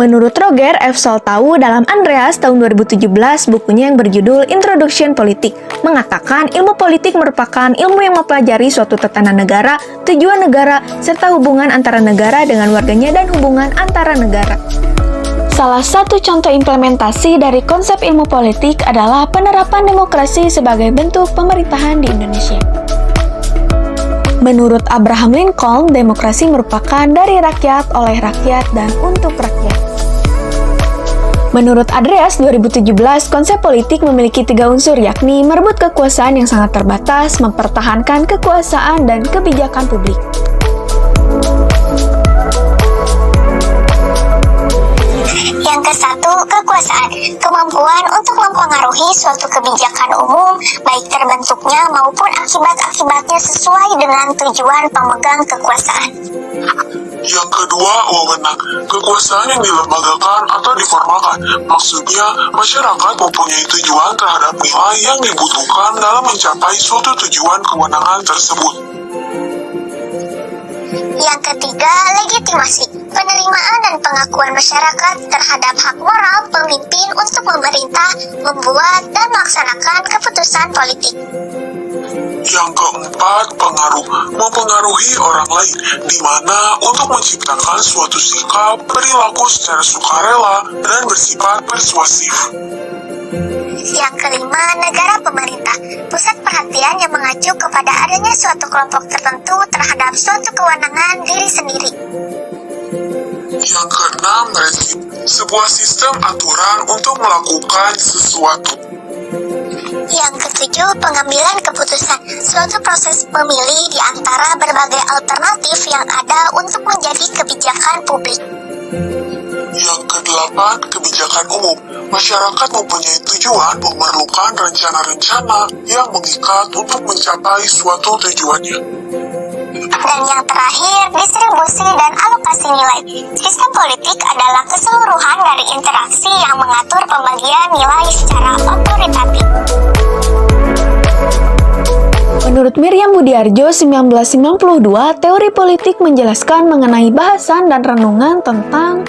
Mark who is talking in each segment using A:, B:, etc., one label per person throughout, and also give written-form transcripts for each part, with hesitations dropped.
A: Menurut Roger F. Soltau dalam Andreas tahun 2017, bukunya yang berjudul Introduction Politik, mengatakan ilmu politik merupakan ilmu yang mempelajari suatu tatanan negara, tujuan negara, serta hubungan antara negara dengan warganya dan hubungan antara negara. Salah satu contoh implementasi dari konsep ilmu politik adalah penerapan demokrasi sebagai bentuk pemerintahan di Indonesia. Menurut Abraham Lincoln, demokrasi merupakan dari rakyat, oleh rakyat, dan untuk rakyat. Menurut Andreas 2017, konsep politik memiliki 3 unsur, yakni merebut kekuasaan yang sangat terbatas, mempertahankan kekuasaan, dan kebijakan publik.
B: Yang ke-1, kekuasaan. Kemampuan untuk mempengaruhi suatu kebijakan umum, baik terbentuknya maupun akibat-akibatnya sesuai dengan tujuan pemegang kekuasaan.
C: Yang kedua, wewenang. Kekuasaan yang dilembagakan atau diformalkan. Maksudnya, masyarakat mempunyai tujuan terhadap nilai yang dibutuhkan dalam mencapai suatu tujuan kewenangan tersebut.
B: Yang ketiga, legitimasi. Penerimaan dan pengakuan masyarakat terhadap hak moral pemimpin untuk memerintah, membuat, dan melaksanakan keputusan politik.
C: Yang keempat, pengaruh. Mempengaruhi orang lain, di mana untuk menciptakan suatu sikap, perilaku secara sukarela, dan bersifat persuasif.
B: Yang kelima, negara pemerintah. Pusat perhatian yang mengacu kepada adanya suatu kelompok tertentu terhadap suatu kewenangan diri sendiri.
C: Yang keenam, rezim. Sebuah sistem aturan untuk melakukan sesuatu.
B: Yang ketujuh, pengambilan keputusan. Suatu proses memilih di antara berbagai alternatif yang ada untuk menjadi kebijakan publik.
C: Yang kedelapan, kebijakan umum. Masyarakat mempunyai tujuan memerlukan rencana-rencana yang mengikat untuk mencapai suatu tujuannya.
B: Dan yang terakhir, distribusi dan alokasi nilai. Sistem politik adalah keseluruhan dari interaksi yang mengatur pembagian nilai secara otoritatif.
A: Menurut Miriam Budiarjo 1992, teori politik menjelaskan mengenai bahasan dan renungan tentang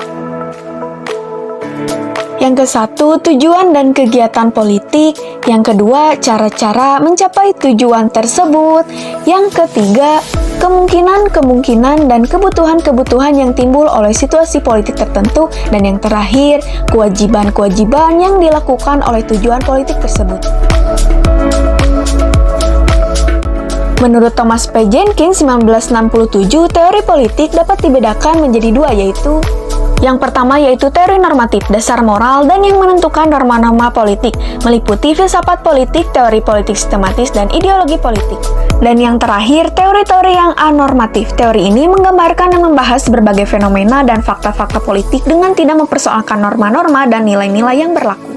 A: yang ke-1, tujuan dan kegiatan politik. Yang kedua, cara-cara mencapai tujuan tersebut. Yang ketiga, kemungkinan-kemungkinan dan kebutuhan-kebutuhan yang timbul oleh situasi politik tertentu. Dan yang terakhir, kewajiban-kewajiban yang dilakukan oleh tujuan politik tersebut. Menurut Thomas P. Jenkins 1967, teori politik dapat dibedakan menjadi 2, yaitu yang pertama yaitu teori normatif, dasar moral, dan yang menentukan norma-norma politik, meliputi filsafat politik, teori politik sistematis, dan ideologi politik. Dan yang terakhir, teori-teori yang anormatif. Teori ini menggambarkan dan membahas berbagai fenomena dan fakta-fakta politik dengan tidak mempersoalkan norma-norma dan nilai-nilai yang berlaku.